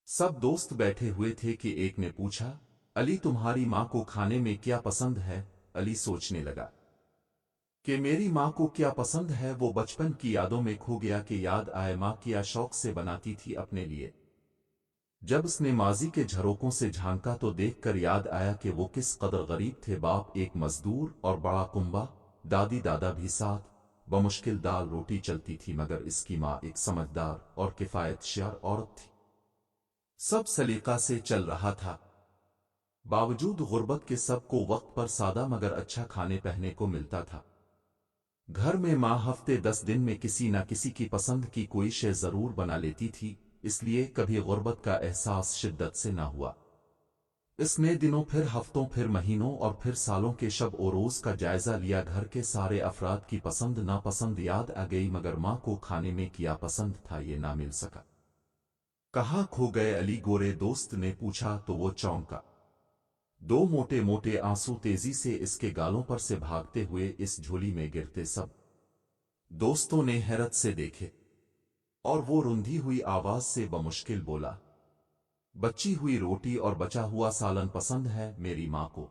सब दोस्त बैठे हुए थे कि एक ने पूछा, अली तुम्हारी माँ को खाने में क्या पसंद है? अली सोचने लगा कि मेरी माँ को क्या पसंद है। वो बचपन की यादों में खो गया कि याद आए माँ क्या शौक से बनाती थी अपने लिए। जब उसने माजी के झरोकों से झांका तो देखकर याद आया कि वो किस कदर गरीब थे। बाप एक मजदूर और बड़ा कुंबा, दादी दादा भी साथ। बमुश्किल दाल रोटी चलती थी, मगर इसकी माँ एक समझदार और किफायतशार औरत थी। सब सलीका से चल रहा था। बावजूद गुर्बत के सबको वक्त पर सादा मगर अच्छा खाने पहने को मिलता था। घर में माँ हफ्ते 10 दिन में किसी न किसी की पसंद की कोई शय जरूर बना लेती थी, इसलिए कभी गुर्बत का एहसास शिद्दत से न हुआ। इसने दिनों, फिर हफ्तों, फिर महीनों और फिर सालों के शब और रोज का जायजा लिया। घर के सारे अफराद की पसंद नापसंद याद आ गई, मगर माँ को खाने में क्या पसंद था ये ना मिल सका। कहाँ खो गए अली? गोरे दोस्त ने पूछा तो वो चौंका। दो मोटे मोटे आंसू तेजी से इसके गालों पर से भागते हुए इस झोली में गिरते। सब दोस्तों ने हैरत से देखे और वो रुंधी हुई आवाज से बमुश्किल बोला, बची हुई रोटी और बचा हुआ सालन पसंद है मेरी माँ को।